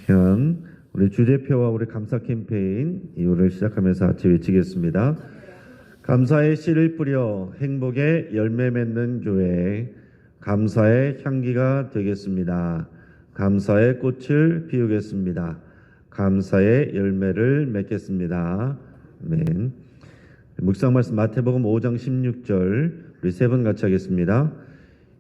시간 우리 주대표와 우리 감사 캠페인 이후를 시작하면서 같이 외치겠습니다. 감사의 씨를 뿌려 행복의 열매 맺는 교회, 감사의 향기가 되겠습니다. 감사의 꽃을 피우겠습니다. 감사의 열매를 맺겠습니다. 아멘. 묵상 말씀 마태복음 5장 16절 우리 세 번 같이 하겠습니다.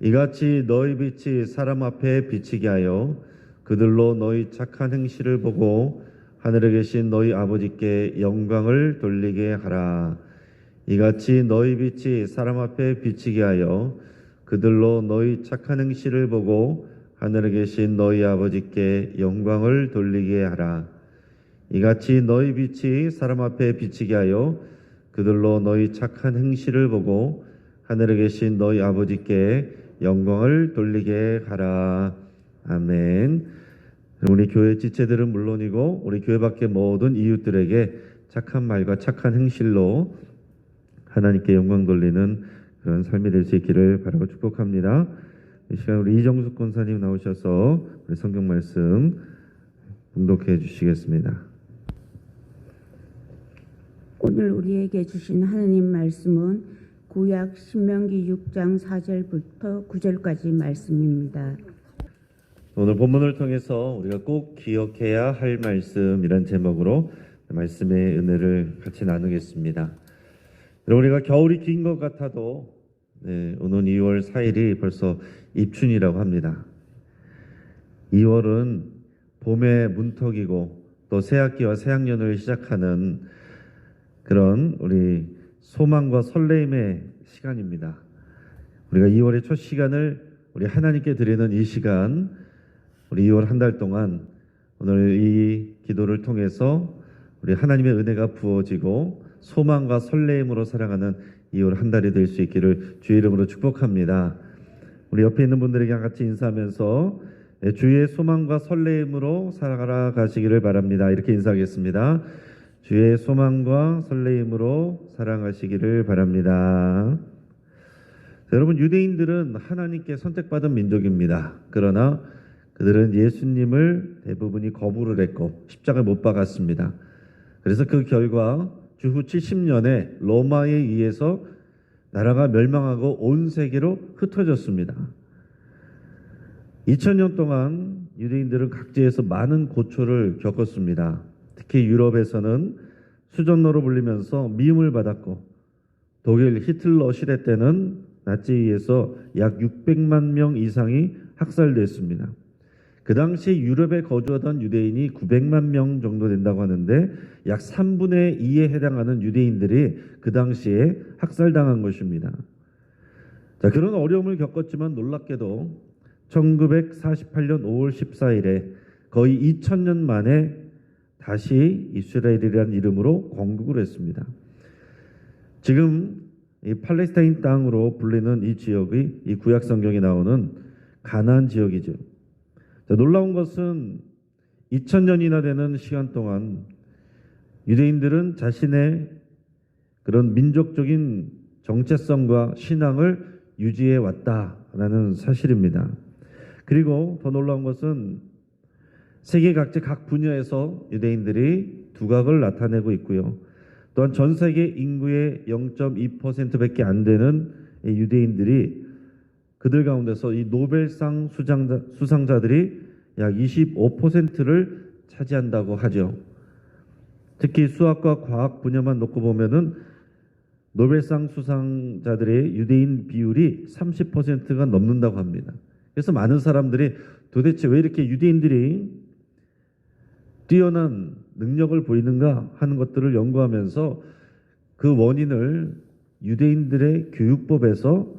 이같이 너희 빛이 사람 앞에 비치게 하여 그들로 너희 착한 행실을 보고 하늘에 계신 너희 아버지께 영광을 돌리게 하라. 이같이 너희 빛이 사람 앞에 비치게 하여 그들로 너희 착한 행실을 보고 하늘에 계신 너희 아버지께 영광을 돌리게 하라. 이같이 너희 빛이 사람 앞에 비치게 하여 그들로 너희 착한 행실을 보고 하늘에 계신 너희 아버지께 영광을 돌리게 하라. 아멘. 우리 교회 지체들은 물론이고 우리 교회 밖의 모든 이웃들에게 착한 말과 착한 행실로 하나님께 영광 돌리는 그런 삶이 될 수 있기를 바라고 축복합니다. 이 시간 우리 이정숙 권사님 나오셔서 우리 성경 말씀 봉독해 주시겠습니다. 오늘 우리에게 주신 하나님 말씀은 구약 신명기 6장 4절부터 9절까지 말씀입니다. 오늘 본문을 통해서 우리가 꼭 기억해야 할 말씀이란 제목으로 말씀의 은혜를 같이 나누겠습니다. 우리가 겨울이 긴 것 같아도 오는 2월 4일이 벌써 입춘이라고 합니다. 2월은 봄의 문턱이고 또 새학기와 새학년을 시작하는 그런 우리 소망과 설레임의 시간입니다. 우리가 2월의 첫 시간을 우리 하나님께 드리는 이 시간, 우리 2월 한 달 동안 오늘 이 기도를 통해서 우리 하나님의 은혜가 부어지고 소망과 설레임으로 살아가는 2월 한 달이 될 수 있기를 주의 이름으로 축복합니다. 우리 옆에 있는 분들에게 같이 인사하면서 주의 소망과 설레임으로 살아가시기를 바랍니다. 이렇게 인사하겠습니다. 주의 소망과 설레임으로 살아가시기를 바랍니다. 여러분, 유대인들은 하나님께 선택받은 민족입니다. 그러나 그들은 예수님을 대부분이 거부를 했고 십자가에 못 박았습니다. 그래서 그 결과 주후 70년에 로마에 의해서 나라가 멸망하고 온 세계로 흩어졌습니다. 2000년 동안 유대인들은 각지에서 많은 고초를 겪었습니다. 특히 유럽에서는 수전노로 불리면서 미움을 받았고 독일 히틀러 시대 때는 나치에 의해서 약 600만 명 이상이 학살됐습니다. 그 당시 유럽에 거주하던 유대인이 900만 명 정도 된다고 하는데 약 3분의 2에 해당하는 유대인들이 그 당시에 학살당한 것입니다. 자, 그런 어려움을 겪었지만 놀랍게도 1948년 5월 14일에 거의 2000년 만에 다시 이스라엘이라는 이름으로 건국을 했습니다. 지금 이 팔레스타인 땅으로 불리는 이 지역이 이 구약 성경에 나오는 가나안 지역이죠. 자, 놀라운 것은 2000년이나 되는 시간 동안 유대인들은 자신의 그런 민족적인 정체성과 신앙을 유지해 왔다라는 사실입니다. 그리고 더 놀라운 것은 세계 각지 각 분야에서 유대인들이 두각을 나타내고 있고요. 또한 전 세계 인구의 0.2%밖에 안 되는 유대인들이 그들 가운데서 이 노벨상 수상자들이 약 25%를 차지한다고 하죠. 특히 수학과 과학 분야만 놓고 보면은 노벨상 수상자들의 유대인 비율이 30%가 넘는다고 합니다. 그래서 많은 사람들이 도대체 왜 이렇게 유대인들이 뛰어난 능력을 보이는가 하는 것들을 연구하면서 그 원인을 유대인들의 교육법에서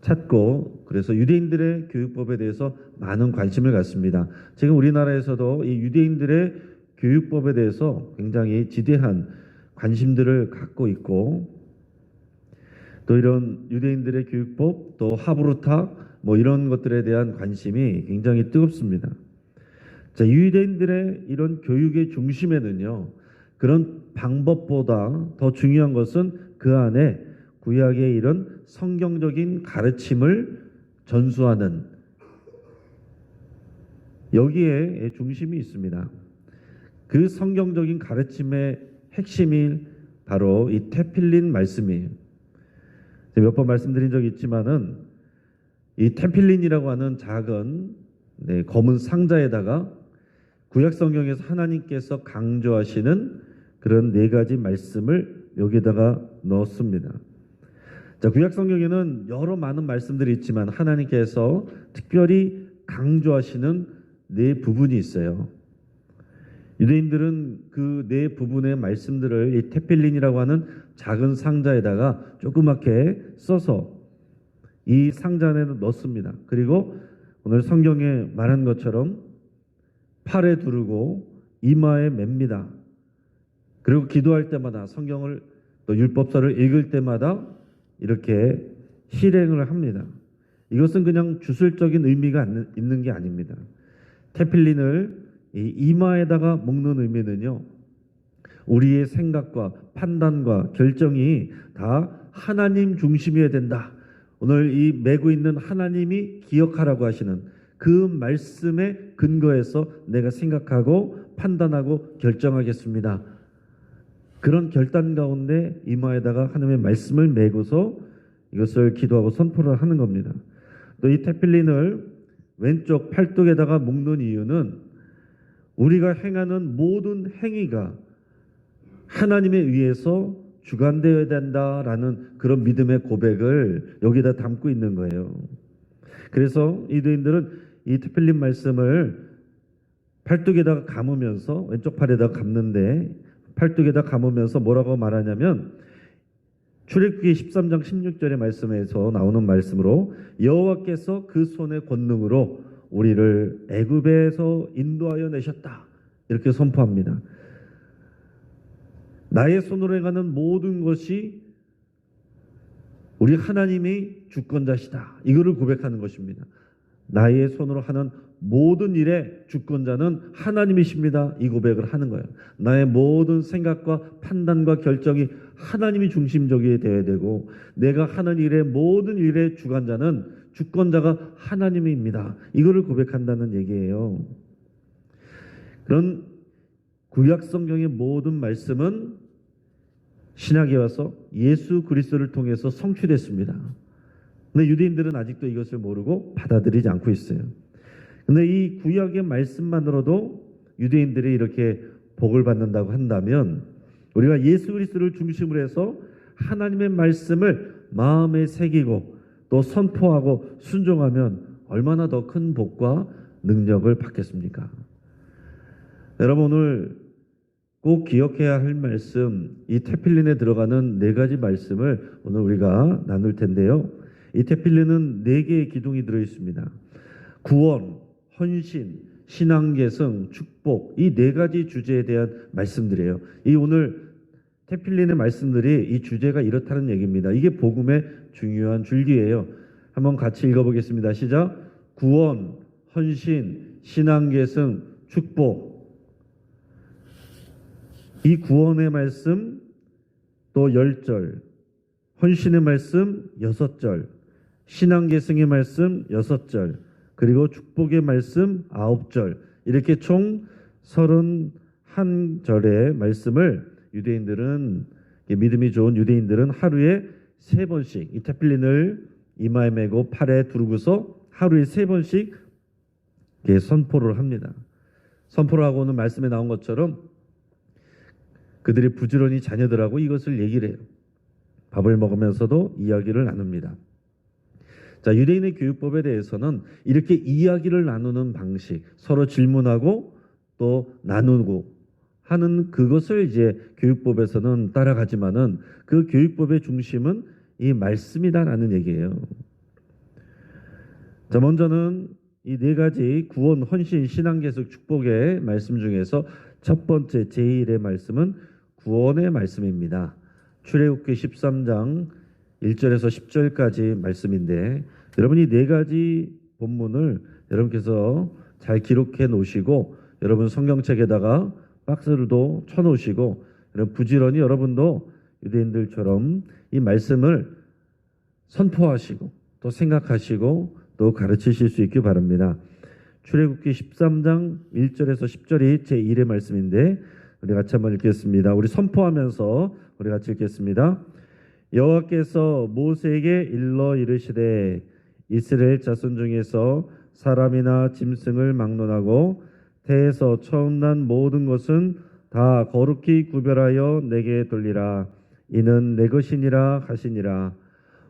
찾고, 그래서 유대인들의 교육법에 대해서 많은 관심을 갖습니다. 지금 우리나라에서도 이 유대인들의 교육법에 대해서 굉장히 지대한 관심들을 갖고 있고, 또 이런 유대인들의 교육법, 또 하브루탁 이런 것들에 대한 관심이 굉장히 뜨겁습니다. 자, 유대인들의 이런 교육의 중심에는요, 그런 방법보다 더 중요한 것은 그 안에 구약의 이런 성경적인 가르침을 전수하는 여기에 중심이 있습니다. 그 성경적인 가르침의 핵심이 바로 이 테필린 말씀이에요. 몇 번 말씀드린 적이 있지만은 이 테필린이라고 하는 작은 검은 상자에다가 구약 성경에서 하나님께서 강조하시는 그런 4가지 말씀을 여기다가 넣었습니다. 자, 구약 성경에는 여러 많은 말씀들이 있지만 하나님께서 특별히 강조하시는 4부분이 있어요. 유대인들은 그 4부분의 말씀들을 이 테필린이라고 하는 작은 상자에다가 조그맣게 써서 이 상자 안에 넣습니다. 그리고 오늘 성경에 말한 것처럼 팔에 두르고 이마에 맵니다. 그리고 기도할 때마다 성경을 또 율법서를 읽을 때마다 이렇게 실행을 합니다. 이것은 그냥 주술적인 의미가 있는 게 아닙니다. 테필린을 이 이마에다가 묶는 의미는요, 우리의 생각과 판단과 결정이 다 하나님 중심이어야 된다. 오늘 이 메고 있는 하나님이 기억하라고 하시는 그 말씀에 근거해서 내가 생각하고 판단하고 결정하겠습니다. 그런 결단 가운데 이마에다가 하나님의 말씀을 메고서 이것을 기도하고 선포를 하는 겁니다. 또 이 테필린을 왼쪽 팔뚝에다가 묶는 이유는 우리가 행하는 모든 행위가 하나님에 의해서 주관되어야 된다라는 그런 믿음의 고백을 여기다 담고 있는 거예요. 그래서 유대인들은 이 테필린 말씀을 팔뚝에다가 감으면서 왼쪽 팔에다가 감는데 팔뚝에다 감으면서 뭐라고 말하냐면 출애굽기 13장 16절의 말씀에서 나오는 말씀으로 여호와께서 그 손의 권능으로 우리를 애굽에서 인도하여 내셨다. 이렇게 선포합니다. 나의 손으로 행하는 모든 것이 우리 하나님이 주권자시다. 이거를 고백하는 것입니다. 나의 손으로 하는 모든 일의 주권자는 하나님이십니다. 이 고백을 하는 거예요. 나의 모든 생각과 판단과 결정이 하나님이 중심적이 되어야 되고 내가 하는 일의 모든 일의 주관자는 주권자가 하나님입니다. 이거를 고백한다는 얘기예요. 그런 구약 성경의 모든 말씀은 신약에 와서 예수 그리스도를 통해서 성취됐습니다. 근데 유대인들은 아직도 이것을 모르고 받아들이지 않고 있어요. 근데 이 구약의 말씀만으로도 유대인들이 이렇게 복을 받는다고 한다면 우리가 예수 그리스도를 중심으로 해서 하나님의 말씀을 마음에 새기고 또 선포하고 순종하면 얼마나 더 큰 복과 능력을 받겠습니까? 여러분 오늘 꼭 기억해야 할 말씀, 이 테필린에 들어가는 4가지 말씀을 오늘 우리가 나눌 텐데요. 이 테필린은 4개의 기둥이 들어 있습니다. 구원, 헌신, 신앙계승, 축복, 이 4가지 주제에 대한 말씀들이에요. 이 오늘 테필린의 말씀들이 이 주제가 이렇다는 얘기입니다. 이게 복음의 중요한 줄기예요. 한번 같이 읽어보겠습니다. 시작. 구원, 헌신, 신앙계승, 축복. 이 구원의 말씀 또 10절, 헌신의 말씀 6절, 신앙계승의 말씀 6절, 그리고 축복의 말씀 9절, 이렇게 총 31절의 말씀을 유대인들은, 믿음이 좋은 유대인들은 하루에 3번씩 이 테필린을 이마에 메고 팔에 두르고서 하루에 3번씩 선포를 합니다. 선포를 하고는 말씀에 나온 것처럼 그들이 부지런히 자녀들하고 이것을 얘기를 해요. 밥을 먹으면서도 이야기를 나눕니다. 자, 유대인의 교육법에 대해서는 이렇게 이야기를 나누는 방식, 서로 질문하고 또 나누고 하는 그것을 이제 교육법에서는 따라가지만은 그 교육법의 중심은 이 말씀이다라는 얘기예요. 자, 먼저는 이 4가지 구원, 헌신, 신앙계승, 축복의 말씀 중에서 첫 번째 제1의 말씀은 구원의 말씀입니다. 출애굽기 13장 1절에서 10절까지 말씀인데 여러분 이 4가지 본문을 여러분께서 잘 기록해 놓으시고 여러분 성경책에다가 박스를도 쳐놓으시고 여러분 부지런히 여러분도 유대인들처럼 이 말씀을 선포하시고 또 생각하시고 또 가르치실 수 있기 바랍니다. 출애굽기 13장 1절에서 10절이 제1의 말씀인데 우리 같이 한번 읽겠습니다. 우리 선포하면서 우리 같이 읽겠습니다. 여호와께서 모세에게 일러 이르시되 이스라엘 자손 중에서 사람이나 짐승을 막론하고 태에서 처음 난 모든 것은 다 거룩히 구별하여 내게 돌리라. 이는 내 것이니라 하시니라.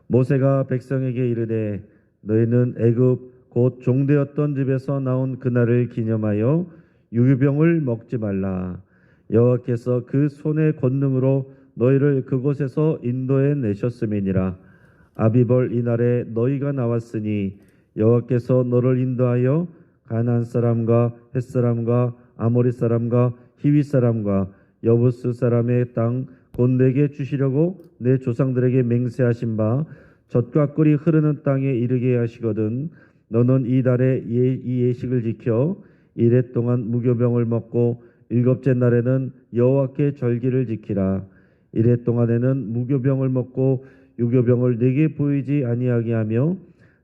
모세가 백성에게 이르되 너희는 애굽 곧 종되었던 집에서 나온 그날을 기념하여 유교병을 먹지 말라. 여호와께서 그 손의 권능으로 너희를 그곳에서 인도해 내셨음이니라. 아비벌 이날에 너희가 나왔으니 여호와께서 너를 인도하여 가나안 사람과 헷 사람과 아모리 사람과 히위 사람과 여부스 사람의 땅 곧 내게 주시려고 내 조상들에게 맹세하신 바 젖과 꿀이 흐르는 땅에 이르게 하시거든. 너는 이 달에 이 예식을 지켜 이래 동안 무교병을 먹고 일곱째 날에는 여호와께 절기를 지키라. 이래 동안에는 무교병을 먹고 유교병을 내게 보이지 아니하게 하며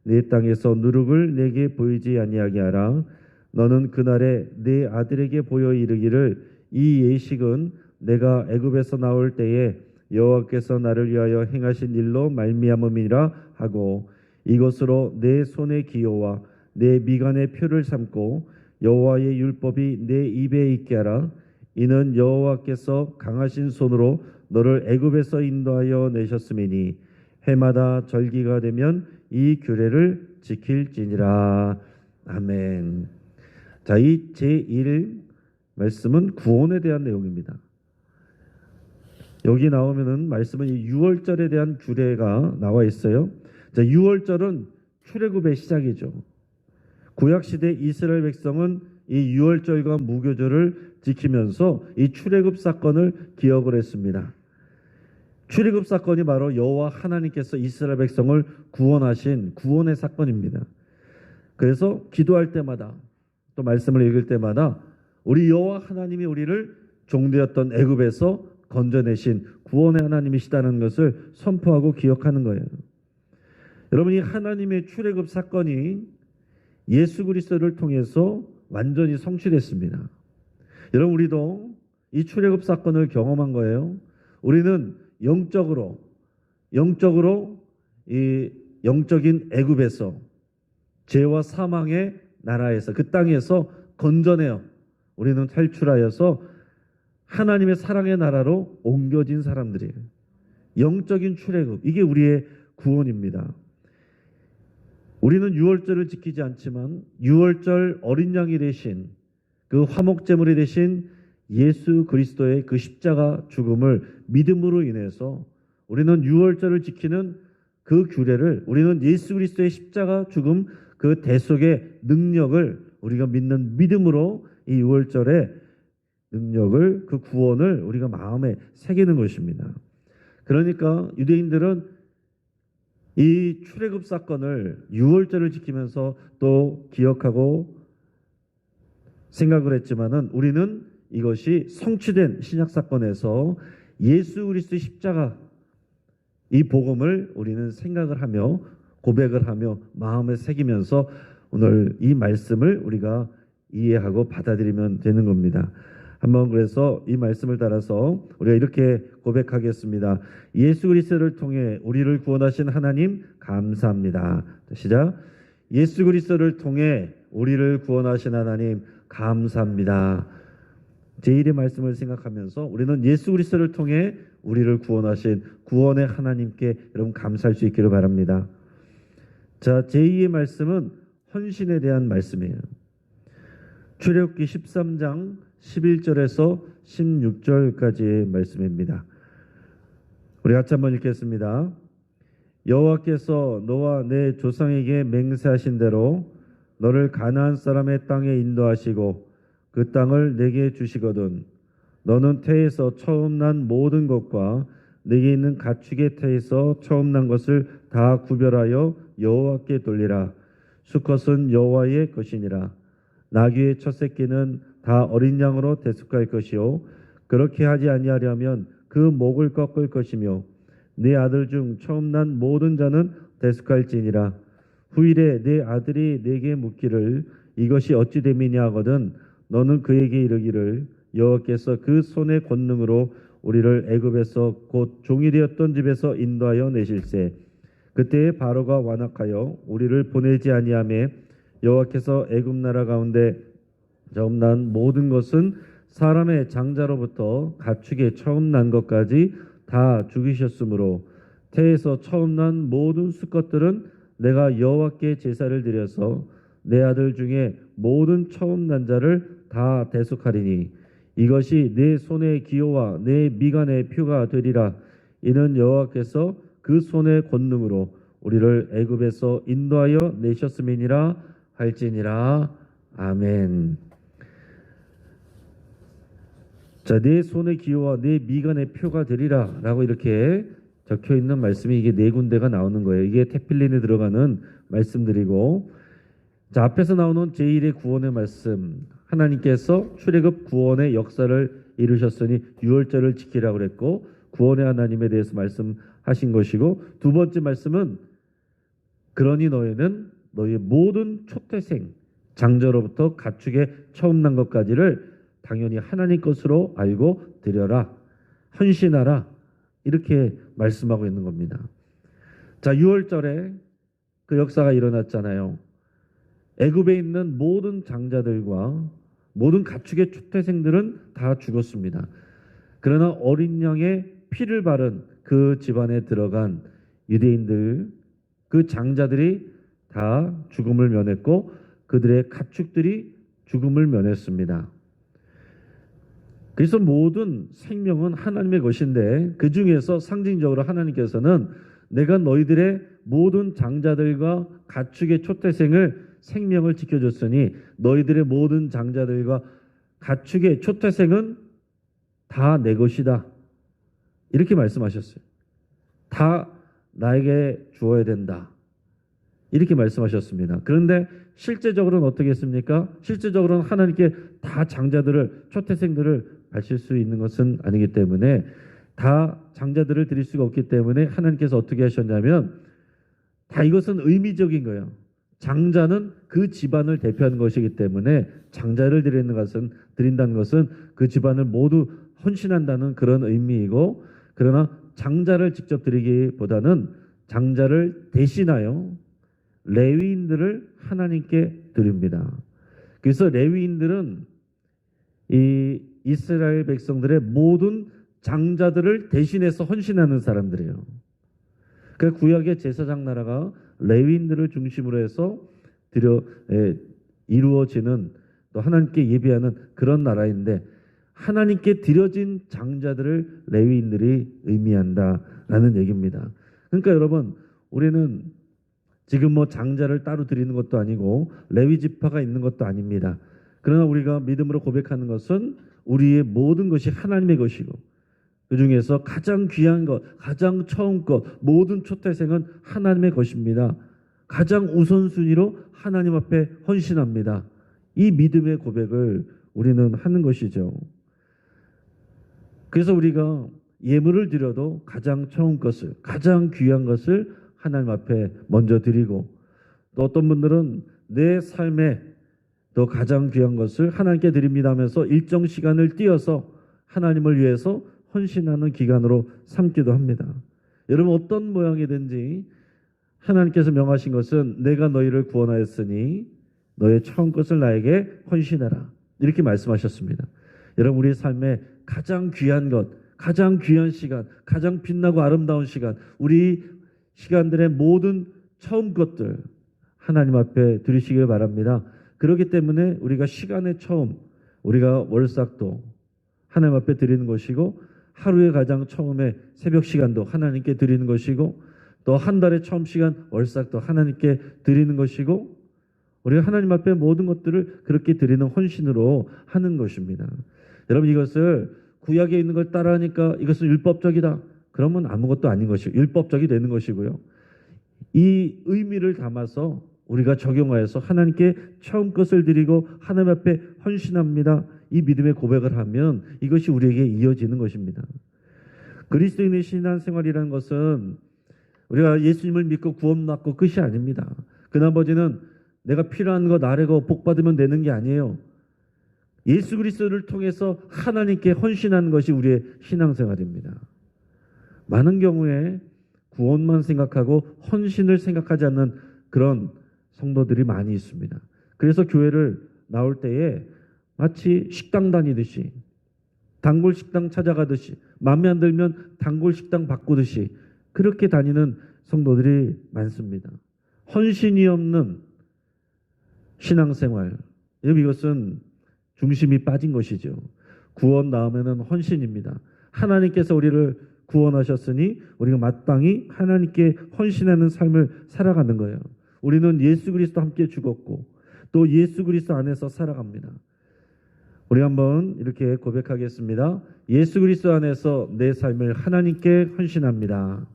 내 땅에서 누룩을 내게 보이지 아니하게 하라. 너는 그날에 내 아들에게 보여 이르기를 이 예식은 내가 애굽에서 나올 때에 여호와께서 나를 위하여 행하신 일로 말미암음이라 하고 이것으로 내 손의 기호와 내 미간의 표를 삼고 여호와의 율법이 내 입에 있게 하라. 이는 여호와께서 강하신 손으로 너를 애굽에서 인도하여 내셨음이니 해마다 절기가 되면 이 규례를 지킬지니라. 아멘. 자, 이 제1 말씀은 구원에 대한 내용입니다. 여기 나오면은 말씀은 이 유월절에 대한 규례가 나와 있어요. 자, 유월절은 출애굽의 시작이죠. 구약 시대 이스라엘 백성은 이 유월절과 무교절을 지키면서 이 출애굽 사건을 기억을 했습니다. 출애굽 사건이 바로 여호와 하나님께서 이스라엘 백성을 구원하신 구원의 사건입니다. 그래서 기도할 때마다 또 말씀을 읽을 때마다 우리 여호와 하나님이 우리를 종되었던 애굽에서 건져내신 구원의 하나님이시다는 것을 선포하고 기억하는 거예요. 여러분, 이 하나님의 출애굽 사건이 예수 그리스도를 통해서 완전히 성취됐습니다. 여러분, 우리도 이 출애굽 사건을 경험한 거예요. 우리는 영적으로 이 영적인 애굽에서 죄와 사망의 나라에서 그 땅에서 건져내어 우리는 탈출하여서 하나님의 사랑의 나라로 옮겨진 사람들이에요. 영적인 출애굽, 이게 우리의 구원입니다. 우리는 유월절을 지키지 않지만 유월절 어린 양이 되신 그 화목제물이 되신 예수 그리스도의 그 십자가 죽음을 믿음으로 인해서 우리는 유월절을 지키는 그 규례를, 우리는 예수 그리스도의 십자가 죽음 그 대속의 능력을 우리가 믿는 믿음으로 이 유월절의 능력을, 그 구원을 우리가 마음에 새기는 것입니다. 그러니까 유대인들은 이 출애굽 사건을 유월절을 지키면서 또 기억하고 생각을 했지만은 우리는 이것이 성취된 신약 사건에서 예수 그리스도의 십자가 이 복음을 우리는 생각을 하며 고백을 하며 마음에 새기면서 오늘 이 말씀을 우리가 이해하고 받아들이면 되는 겁니다. 한번 그래서 이 말씀을 따라서 우리가 이렇게 고백하겠습니다. 예수 그리스도를 통해 우리를 구원하신 하나님 감사합니다. 시작. 예수 그리스도를 통해 우리를 구원하신 하나님 감사합니다. 제1의 말씀을 생각하면서 우리는 예수 그리스도를 통해 우리를 구원하신 구원의 하나님께 여러분 감사할 수 있기를 바랍니다. 자, 제2의 말씀은 헌신에 대한 말씀이에요. 출애굽기 13장 11절에서 16절까지의 말씀입니다. 우리 같이 한번 읽겠습니다. 여호와께서 너와 내 조상에게 맹세하신 대로 너를 가나안 사람의 땅에 인도하시고 그 땅을 내게 주시거든 너는 태에서 처음 난 모든 것과 내게 있는 가축의 태에서 처음 난 것을 다 구별하여 여호와께 돌리라. 수컷은 여호와의 것이니라. 나귀의 첫 새끼는 다 어린 양으로 대속할 것이요 그렇게 하지 아니하려면 그 목을 꺾을 것이며 네 아들 중 처음 난 모든 자는 대속할지니라. 후일에 내 아들이 내게 묻기를 이것이 어찌 됨이냐 하거든 너는 그에게 이르기를 여호와께서 그 손의 권능으로 우리를 애굽에서 곧 종이 되었던 집에서 인도하여 내실세 그때에 바로가 완악하여 우리를 보내지 아니하매 여호와께서 애굽 나라 가운데 처음 난 모든 것은 사람의 장자로부터 가축의 처음 난 것까지 다 죽이셨으므로 태에서 처음 난 모든 수컷들은 내가 여호와께 제사를 드려서 내 아들 중에 모든 처음 난 자를 다 대속하리니 이것이 내 손의 기호와 내 미간의 표가 되리라. 이는 여호와께서 그 손의 권능으로 우리를 애굽에서 인도하여 내셨음이니라 할지니라. 아멘. 자, 내 손의 기호와 내 미간의 표가 되리라 라고 이렇게 적혀 있는 말씀이 이게 네 군데가 나오는 거예요. 이게 테필린에 들어가는 말씀들이고, 자, 앞에서 나오는 제1의 구원의 말씀, 하나님께서 출애굽 구원의 역사를 이루셨으니 유월절을 지키라고 그랬고 구원의 하나님에 대해서 말씀하신 것이고, 두 번째 말씀은 그러니 너희는 너희의 모든 초태생 장자로부터 가축의 처음 난 것까지를 당연히 하나님 것으로 알고 드려라, 헌신하라, 이렇게 말씀하고 있는 겁니다. 자, 6월절에 그 역사가 일어났잖아요. 애굽에 있는 모든 장자들과 모든 가축의 초태생들은 다 죽었습니다. 그러나 어린 양의 피를 바른 그 집안에 들어간 유대인들, 그 장자들이 다 죽음을 면했고 그들의 가축들이 죽음을 면했습니다. 그래서 모든 생명은 하나님의 것인데 그 중에서 상징적으로 하나님께서는 내가 너희들의 모든 장자들과 가축의 초태생을 생명을 지켜줬으니 너희들의 모든 장자들과 가축의 초태생은 다 내 것이다, 이렇게 말씀하셨어요. 다 나에게 주어야 된다, 이렇게 말씀하셨습니다. 그런데 실제적으로는 어떻게 했습니까? 실제적으로는 하나님께 다 장자들을, 초태생들을 바칠 수 있는 것은 아니기 때문에, 다 장자들을 드릴 수가 없기 때문에 하나님께서 어떻게 하셨냐면 다 이것은 의미적인 거예요. 장자는 그 집안을 대표하는 것이기 때문에 장자를 드린다는 것은 그 집안을 모두 헌신한다는 그런 의미이고, 그러나 장자를 직접 드리기보다는 장자를 대신하여 레위인들을 하나님께 드립니다. 그래서 레위인들은 이 이스라엘 백성들의 모든 장자들을 대신해서 헌신하는 사람들이에요. 그 구약의 제사장 나라가 레위인들을 중심으로 해서 이루어지는, 또 하나님께 예배하는 그런 나라인데, 하나님께 드려진 장자들을 레위인들이 의미한다라는 얘기입니다. 그러니까 여러분, 우리는 지금 뭐 장자를 따로 드리는 것도 아니고 레위 지파가 있는 것도 아닙니다. 그러나 우리가 믿음으로 고백하는 것은 우리의 모든 것이 하나님의 것이고, 그 중에서 가장 귀한 것, 가장 처음 것, 모든 초태생은 하나님의 것입니다. 가장 우선순위로 하나님 앞에 헌신합니다. 이 믿음의 고백을 우리는 하는 것이죠. 그래서 우리가 예물을 드려도 가장 처음 것을, 가장 귀한 것을 하나님 앞에 먼저 드리고, 또 어떤 분들은 내 삶에 또 가장 귀한 것을 하나님께 드립니다 하면서 일정 시간을 띄어서 하나님을 위해서 헌신하는 기간으로 삼기도 합니다. 여러분, 어떤 모양이든지 하나님께서 명하신 것은 내가 너희를 구원하였으니 너의 처음 것을 나에게 헌신하라, 이렇게 말씀하셨습니다. 여러분, 우리 삶에 가장 귀한 것, 가장 귀한 시간, 가장 빛나고 아름다운 시간, 우리 시간들의 모든 처음 것들 하나님 앞에 드리시길 바랍니다. 그렇기 때문에 우리가 시간의 처음, 우리가 월삭도 하나님 앞에 드리는 것이고, 하루의 가장 처음에 새벽 시간도 하나님께 드리는 것이고, 또 한 달의 처음 시간 월삭도 하나님께 드리는 것이고, 우리가 하나님 앞에 모든 것들을 그렇게 드리는 헌신으로 하는 것입니다. 여러분, 이것을 구약에 있는 걸 따라하니까 이것은 율법적이다, 그러면 아무것도 아닌 것이고 율법적이 되는 것이고요. 이 의미를 담아서 우리가 적용하여서 하나님께 처음 것을 드리고 하나님 앞에 헌신합니다, 이 믿음의 고백을 하면 이것이 우리에게 이어지는 것입니다. 그리스도인의 신앙생활이라는 것은 우리가 예수님을 믿고 구원받고 끝이 아닙니다. 그 나머지는 내가 필요한 거 나르고 복 받으면 되는 게 아니에요. 예수 그리스도를 통해서 하나님께 헌신하는 것이 우리의 신앙생활입니다. 많은 경우에 구원만 생각하고 헌신을 생각하지 않는 그런 성도들이 많이 있습니다. 그래서 교회를 나올 때에 마치 식당 다니듯이, 단골 식당 찾아가듯이, 마음에 안 들면 단골 식당 바꾸듯이 그렇게 다니는 성도들이 많습니다. 헌신이 없는 신앙생활, 이것은 중심이 빠진 것이죠. 구원 다음에는 헌신입니다. 하나님께서 우리를 구원하셨으니 우리가 마땅히 하나님께 헌신하는 삶을 살아가는 거예요. 우리는 예수 그리스도 함께 죽었고 또 예수 그리스도 안에서 살아갑니다. 우리 한번 이렇게 고백하겠습니다. 예수 그리스도 안에서 내 삶을 하나님께 헌신합니다.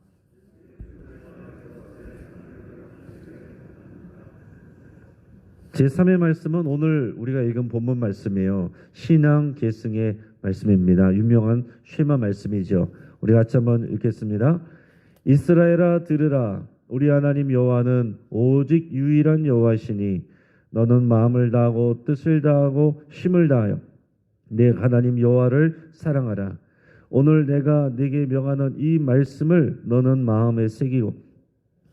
제3의 말씀은 오늘 우리가 읽은 본문 말씀이에요. 신앙 계승의 말씀입니다. 유명한 쉐마 말씀이죠. 우리 같이 한번 읽겠습니다. 이스라엘아 들으라. 우리 하나님 여호와는 오직 유일한 여호와시니 너는 마음을 다하고 뜻을 다하고 힘을 다하여 내 하나님 여호와를 사랑하라. 오늘 내가 네게 명하는 이 말씀을 너는 마음에 새기고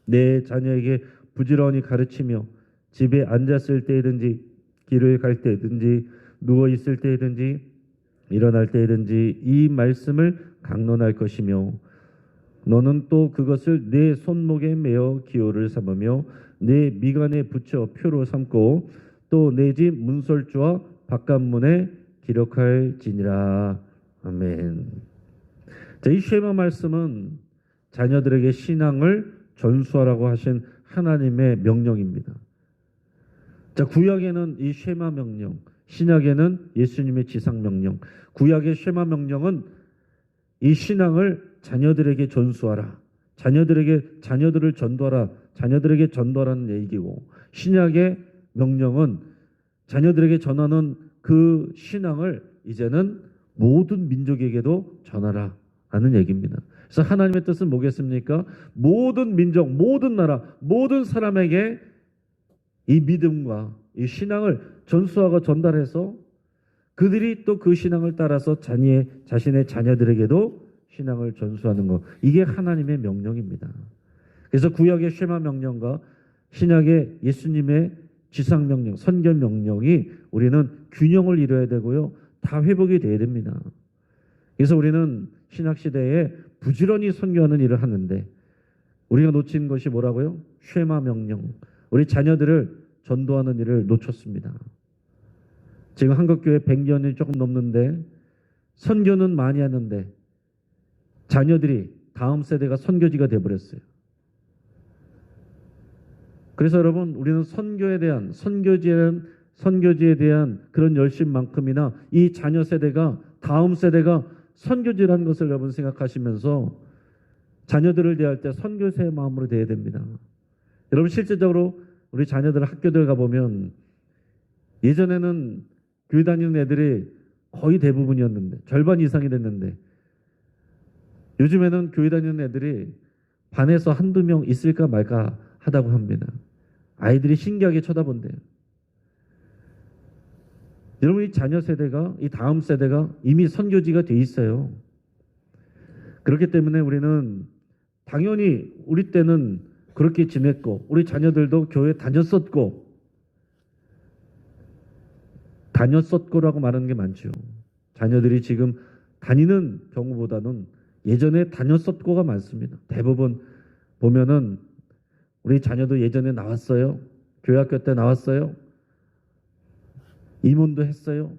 내 자녀에게 부지런히 가르치며 집에 앉았을 때든지 길을 갈 때든지 누워 있을 때든지 일어날 때든지 이 말씀을 강론할 것이며 너는 또 그것을 내 손목에 메어 기호를 삼으며 내 미간에 붙여 표로 삼고 또 내 집 문설주와 바깥문에 기록할지니라. 아멘. 자, 이 쉐마 말씀은 자녀들에게 신앙을 전수하라고 하신 하나님의 명령입니다. 자, 구약에는 이 쉐마 명령, 신약에는 예수님의 지상 명령. 구약의 쉐마 명령은 이 신앙을 자녀들에게 전수하라, 자녀들을 전도하라, 자녀들에게 전도하라는 얘기고, 신약의 명령은 자녀들에게 전하는 그 신앙을 이제는 모든 민족에게도 전하라 하는 얘기입니다. 그래서 하나님의 뜻은 뭐겠습니까? 모든 민족, 모든 나라, 모든 사람에게 이 믿음과 이 신앙을 전수하고 전달해서 그들이 또 그 신앙을 따라서 자신의 자녀들에게도 신앙을 전수하는 것, 이게 하나님의 명령입니다. 그래서 구약의 쉐마 명령과 신약의 예수님의 지상 명령, 선결 명령이 우리는 균형을 이뤄야 되고요, 다 회복이 돼야 됩니다. 그래서 우리는 신약 시대에 부지런히 선교하는 일을 하는데 우리가 놓친 것이 뭐라고요? 쉐마 명령, 우리 자녀들을 전도하는 일을 놓쳤습니다. 지금 한국교회 100년이 조금 넘는데 선교는 많이 하는데 자녀들이 다음 세대가 선교지가 되어버렸어요. 그래서 여러분, 우리는 선교에 대한, 선교지에 대한 그런 열심만큼이나 이 자녀 세대가, 다음 세대가 선교지라는 것을 여러분 생각하시면서 자녀들을 대할 때 선교사의 마음으로 대해야 됩니다. 여러분, 실제적으로 우리 자녀들 학교들 가보면 예전에는 교회 다니는 애들이 거의 대부분이었는데, 절반 이상이 됐는데 요즘에는 교회 다니는 애들이 반에서 한두 명 있을까 말까 하다고 합니다. 아이들이 신기하게 쳐다본대요. 여러분, 이 자녀 세대가, 이 다음 세대가 이미 선교지가 돼 있어요. 그렇기 때문에 우리는 당연히 우리 때는 그렇게 지냈고 우리 자녀들도 교회 다녔었고라고 말하는 게 많죠. 자녀들이 지금 다니는 경우보다는 예전에 다녔었고가 많습니다. 대부분 보면은 우리 자녀도 예전에 나왔어요. 교회 학교 때 나왔어요. 임원도 했어요.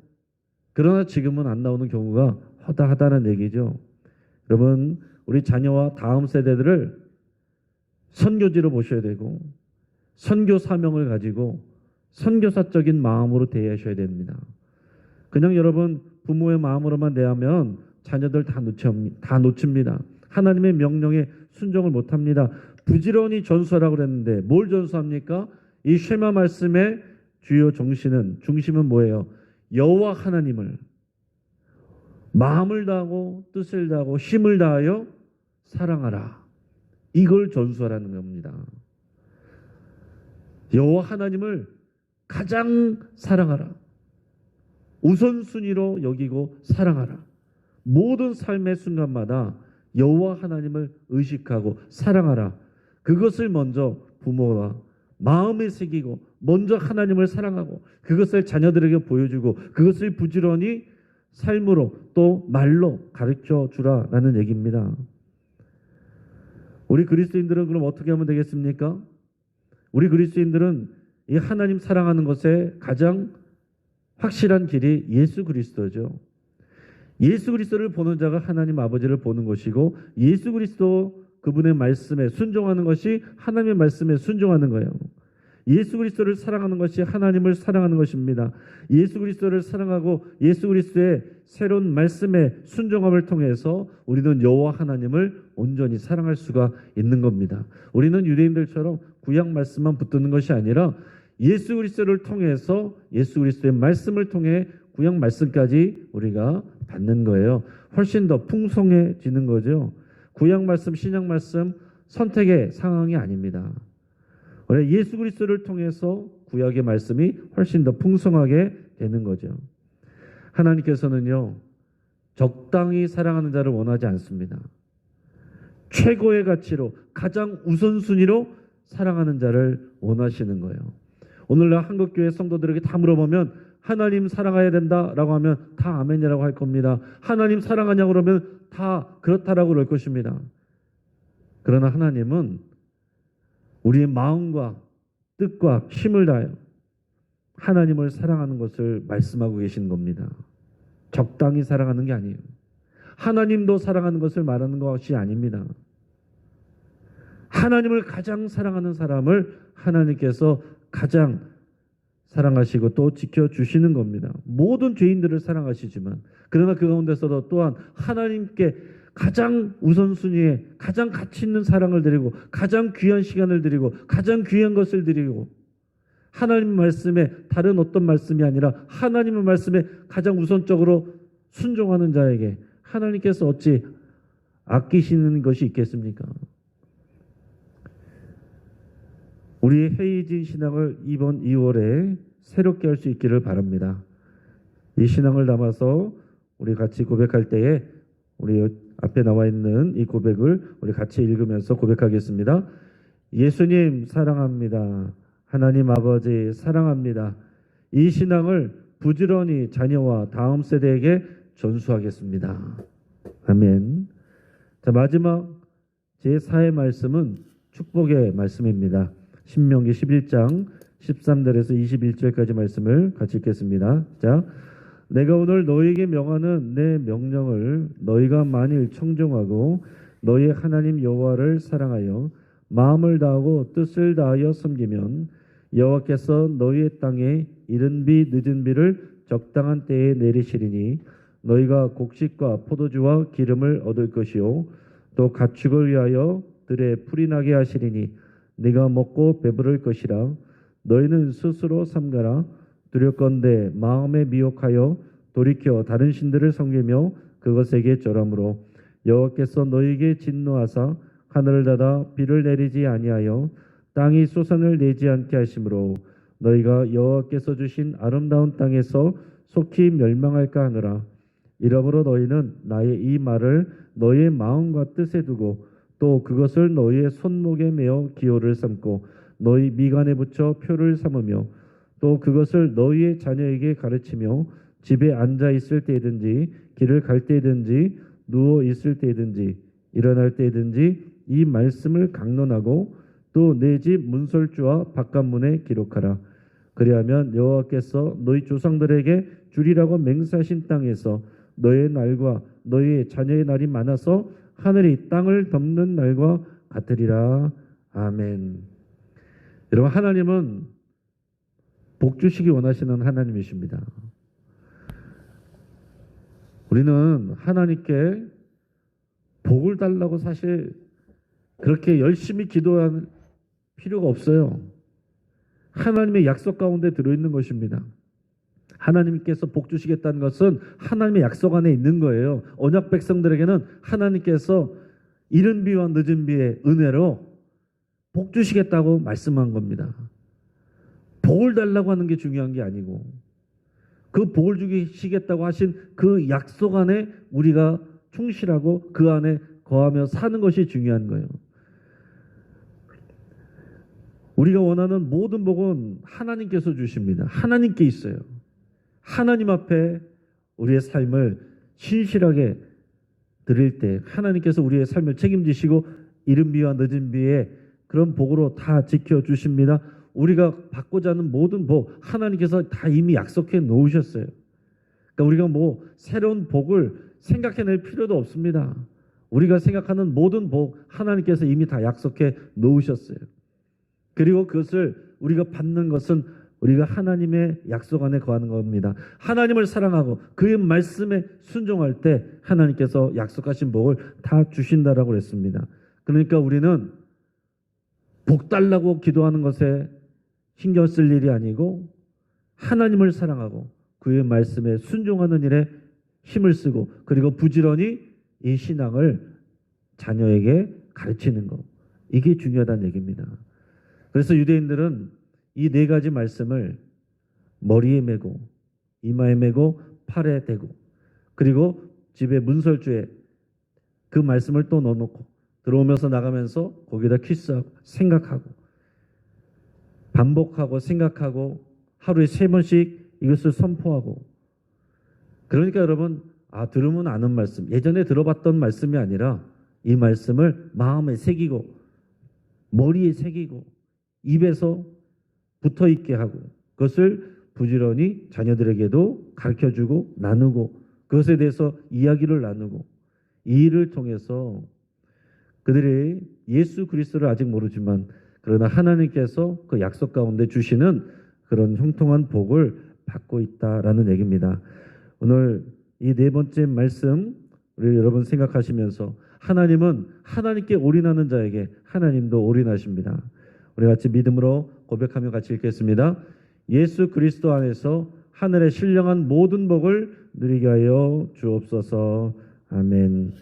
그러나 지금은 안 나오는 경우가 허다하다는 얘기죠. 여러분, 우리 자녀와 다음 세대들을 선교지로 보셔야 되고 선교 사명을 가지고 선교사적인 마음으로 대하셔야 됩니다. 그냥 여러분 부모의 마음으로만 대하면 자녀들 다 놓칩니다. 하나님의 명령에 순종을 못합니다. 부지런히 전수하라고 그랬는데 뭘 전수합니까? 이 쉐마 말씀의 주요 중심은 뭐예요? 여호와 하나님을 마음을 다하고 뜻을 다하고 힘을 다하여 사랑하라. 이걸 전수하라는 겁니다. 여호와 하나님을 가장 사랑하라. 우선순위로 여기고 사랑하라. 모든 삶의 순간마다 여호와 하나님을 의식하고 사랑하라. 그것을 먼저 부모와 마음에 새기고 먼저 하나님을 사랑하고 그것을 자녀들에게 보여주고 그것을 부지런히 삶으로 또 말로 가르쳐 주라라는 얘기입니다. 우리 그리스도인들은 그럼 어떻게 하면 되겠습니까? 우리 그리스도인들은 이 하나님 사랑하는 것에 가장 확실한 길이 예수 그리스도죠. 예수 그리스도를 보는 자가 하나님 아버지를 보는 것이고 예수 그리스도 그분의 말씀에 순종하는 것이 하나님의 말씀에 순종하는 거예요. 예수 그리스도를 사랑하는 것이 하나님을 사랑하는 것입니다. 예수 그리스도를 사랑하고 예수 그리스도의 새로운 말씀에 순종함을 통해서 우리는 여호와 하나님을 온전히 사랑할 수가 있는 겁니다. 우리는 유대인들처럼 구약 말씀만 붙드는 것이 아니라 예수 그리스도를 통해서 예수 그리스도의 말씀을 통해 구약 말씀까지 우리가 받는 거예요. 훨씬 더 풍성해지는 거죠. 구약 말씀, 신약 말씀 선택의 상황이 아닙니다. 예수 그리스도를 통해서 구약의 말씀이 훨씬 더 풍성하게 되는 거죠. 하나님께서는요, 적당히 사랑하는 자를 원하지 않습니다. 최고의 가치로 가장 우선순위로 사랑하는 자를 원하시는 거예요. 오늘날 한국교회 성도들에게 다 물어보면 하나님 사랑해야 된다라고 하면 다 아멘이라고 할 겁니다. 하나님 사랑하냐고 그러면 다 그렇다라고 그럴 것입니다. 그러나 하나님은 우리의 마음과 뜻과 힘을 다하여 하나님을 사랑하는 것을 말씀하고 계신 겁니다. 적당히 사랑하는 게 아니에요. 하나님도 사랑하는 것을 말하는 것이 아닙니다. 하나님을 가장 사랑하는 사람을 하나님께서 가장 사랑하시고 또 지켜주시는 겁니다. 모든 죄인들을 사랑하시지만 그러나 그 가운데서도 또한 하나님께 가장 우선순위에 가장 가치 있는 사랑을 드리고 가장 귀한 시간을 드리고 가장 귀한 것을 드리고 하나님 말씀에 다른 어떤 말씀이 아니라 하나님의 말씀에 가장 우선적으로 순종하는 자에게 하나님께서 어찌 아끼시는 것이 있겠습니까? 우리의 해이진 신앙을 이번 2월에 새롭게 할 수 있기를 바랍니다. 이 신앙을 담아서 우리 같이 고백할 때에 우리 앞에 나와 있는 이 고백을 우리 같이 읽으면서 고백하겠습니다. 예수님 사랑합니다. 하나님 아버지 사랑합니다. 이 신앙을 부지런히 자녀와 다음 세대에게 전수하겠습니다. 아멘. 자, 마지막 제4의 말씀은 축복의 말씀입니다. 신명기 11장 13절에서 21절까지 말씀을 같이 읽겠습니다. 자, 내가 오늘 너희에게 명하는 내 명령을 너희가 만일 청종하고 너희 하나님 여호와를 사랑하여 마음을 다하고 뜻을 다하여 섬기면 여호와께서 너희의 땅에 이른 비 늦은 비를 적당한 때에 내리시리니 너희가 곡식과 포도주와 기름을 얻을 것이요 또 가축을 위하여 들에 풀이 나게 하시리니 네가 먹고 배부를 것이라. 너희는 스스로 삼가라. 두렵건대 마음에 미혹하여 돌이켜 다른 신들을 섬기며 그것에게 절함으로 여호와께서 너희에게 진노하사 하늘을 닫아 비를 내리지 아니하여 땅이 소산을 내지 않게 하심으로 너희가 여호와께서 주신 아름다운 땅에서 속히 멸망할까 하느라. 이러므로 너희는 나의 이 말을 너희의 마음과 뜻에 두고 또 그것을 너희의 손목에 메어 기호를 삼고 너희 미간에 붙여 표를 삼으며 또 그것을 너희의 자녀에게 가르치며 집에 앉아 있을 때든지 길을 갈 때든지 누워 있을 때든지 일어날 때든지 이 말씀을 강론하고 또 내 집 문설주와 바깥문에 기록하라. 그리하면 여호와께서 너희 조상들에게 주리라고 맹세하신 땅에서 너의 날과 너희 자녀의 날이 많아서 하늘이 땅을 덮는 날과 같으리라. 아멘. 여러분, 하나님은 복 주시기 원하시는 하나님이십니다. 우리는 하나님께 복을 달라고 사실 그렇게 열심히 기도할 필요가 없어요. 하나님의 약속 가운데 들어있는 것입니다. 하나님께서 복 주시겠다는 것은 하나님의 약속 안에 있는 거예요. 언약 백성들에게는 하나님께서 이른 비와 늦은 비의 은혜로 복 주시겠다고 말씀한 겁니다. 복을 달라고 하는 게 중요한 게 아니고 그 복을 주시겠다고 하신 그 약속 안에 우리가 충실하고 그 안에 거하며 사는 것이 중요한 거예요. 우리가 원하는 모든 복은 하나님께서 주십니다. 하나님께 있어요. 하나님 앞에 우리의 삶을 신실하게 드릴 때 하나님께서 우리의 삶을 책임지시고 이른 비와 늦은 비에 그런 복으로 다 지켜주십니다. 우리가 받고자 하는 모든 복 하나님께서 다 이미 약속해 놓으셨어요. 그러니까 우리가 뭐 새로운 복을 생각해낼 필요도 없습니다. 우리가 생각하는 모든 복 하나님께서 이미 다 약속해 놓으셨어요. 그리고 그것을 우리가 받는 것은 우리가 하나님의 약속 안에 거하는 겁니다. 하나님을 사랑하고 그의 말씀에 순종할 때 하나님께서 약속하신 복을 다 주신다라고 그랬습니다. 그러니까 우리는 복 달라고 기도하는 것에 신경 쓸 일이 아니고 하나님을 사랑하고 그의 말씀에 순종하는 일에 힘을 쓰고 그리고 부지런히 이 신앙을 자녀에게 가르치는 것. 이게 중요하다는 얘기입니다. 그래서 유대인들은 이 네 가지 말씀을 머리에 메고 이마에 메고 팔에 대고 그리고 집에 문설주에 그 말씀을 또 넣어놓고 들어오면서 나가면서 거기다 키스하고 생각하고 반복하고 생각하고 하루에 3번씩 이것을 선포하고 그러니까 여러분 들으면 아는 말씀 예전에 들어봤던 말씀이 아니라 이 말씀을 마음에 새기고 머리에 새기고 입에서 붙어있게 하고 그것을 부지런히 자녀들에게도 가르쳐주고 나누고 그것에 대해서 이야기를 나누고 이 일을 통해서 그들이 예수 그리스도를 아직 모르지만 그러나 하나님께서 그 약속 가운데 주시는 그런 형통한 복을 받고 있다라는 얘기입니다. 오늘 이 네 번째 말씀 우리 여러분 생각하시면서 하나님은 하나님께 올인하는 자에게 하나님도 올인하십니다. 우리 같이 믿음으로 고백하며 같이 읽겠습니다. 예수 그리스도 안에서 하늘에 신령한 모든 복을 누리게 하여 주옵소서. 아멘.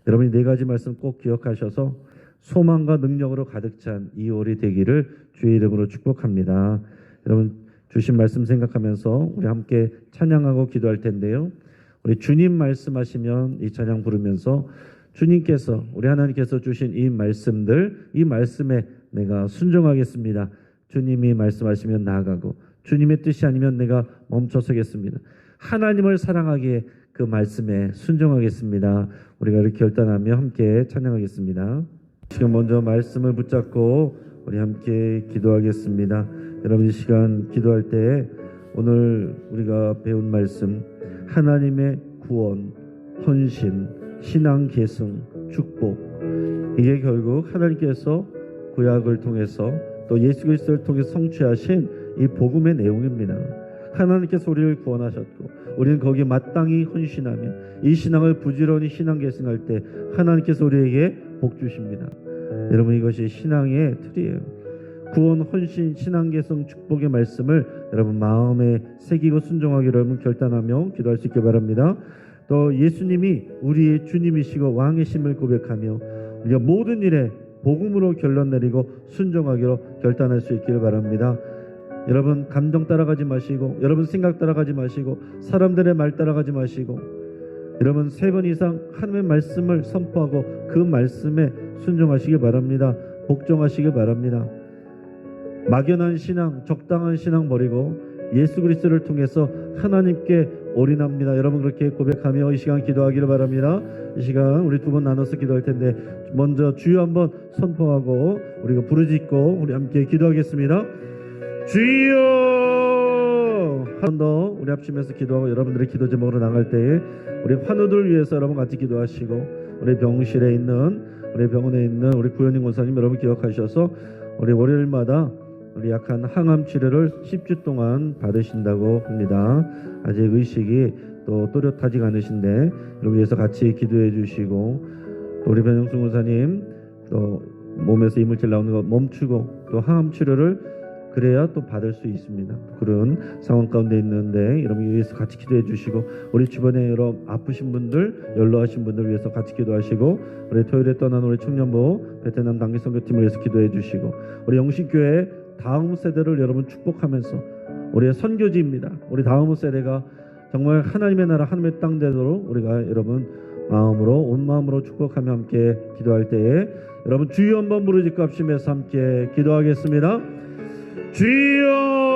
여러분이 네 가지 말씀 꼭 기억하셔서 소망과 능력으로 가득 찬 이 올이 되기를 주의 이름으로 축복합니다. 여러분 주신 말씀 생각하면서 우리 함께 찬양하고 기도할 텐데요. 우리 주님 말씀하시면 이 찬양 부르면서 주님께서 우리 하나님께서 주신 이 말씀들 이 말씀에 내가 순종하겠습니다. 주님이 말씀하시면 나아가고 주님의 뜻이 아니면 내가 멈춰서겠습니다. 하나님을 사랑하기에 그 말씀에 순종하겠습니다. 우리가 이렇게 결단하며 함께 찬양하겠습니다. 지금 먼저 말씀을 붙잡고 우리 함께 기도하겠습니다. 여러분 이 시간 기도할 때 오늘 우리가 배운 말씀 하나님의 구원, 헌신, 신앙 계승, 축복 이게 결국 하나님께서 구약을 통해서 또 예수 그리스도를 통해 성취하신 이 복음의 내용입니다. 하나님께서 우리를 구원하셨고 우리는 거기에 마땅히 헌신하며 이 신앙을 부지런히 신앙 계승할 때 하나님께서 우리에게 복 주십니다. 여러분 이것이 신앙의 틀이에요. 구원, 헌신, 신앙 계승, 축복의 말씀을 여러분 마음에 새기고 순종하기를 여러분 결단하며 기도할 수 있길 바랍니다. 또 예수님이 우리의 주님이시고 왕이심을 고백하며 우리가 모든 일에 복음으로 결론 내리고 순종하기로 결단할 수 있기를 바랍니다. 여러분 감정 따라가지 마시고 여러분 생각 따라가지 마시고 사람들의 말 따라가지 마시고 여러분 3번 이상 하나님의 말씀을 선포하고 그 말씀에 순종하시기 바랍니다. 복종하시기 바랍니다. 막연한 신앙, 적당한 신앙 버리고 예수 그리스도를 통해서 하나님께 올인합니다. 여러분 그렇게 고백하며 이 시간 기도하기를 바랍니다. 이 시간 우리 두 번 나눠서 기도할 텐데 먼저 주여 한번 선포하고 우리가 부르짖고 우리 함께 기도하겠습니다. 주여 한 번 더 우리 합심해서 기도하고 여러분들의 기도 제목으로 나갈 때에 우리 환우들 위해서 여러분 같이 기도하시고 우리 병실에 있는 우리 병원에 있는 우리 구현인 권사님 여러분 기억하셔서 우리 월요일마다 우리 약한 항암 치료를 10주 동안 받으신다고 합니다. 아직 의식이 또 또렷하지 않으신데 여러분 위해서 같이 기도해 주시고 또 우리 변영순 권사님 또 몸에서 이물질 나오는 거 멈추고 또 항암 치료를 그래야 또 받을 수 있습니다. 그런 상황 가운데 있는데 여러분 위해서 같이 기도해 주시고 우리 주변에 여러 아프신 분들 연로하신 분들 위해서 같이 기도하시고 우리 토요일에 떠난 우리 청년부 베트남 단기 선교팀을 위해서 기도해 주시고 우리 영신교회 다음 세대를 여러분 축복하면서 우리의 선교지입니다. 우리 다음 세대가 정말 하나님의 나라 하나님의 땅 되도록 우리가 여러분 마음으로 온 마음으로 축복하며 함께 기도할 때에 여러분 주여 한번 부르짖고 합심해서 함께 기도하겠습니다. 주여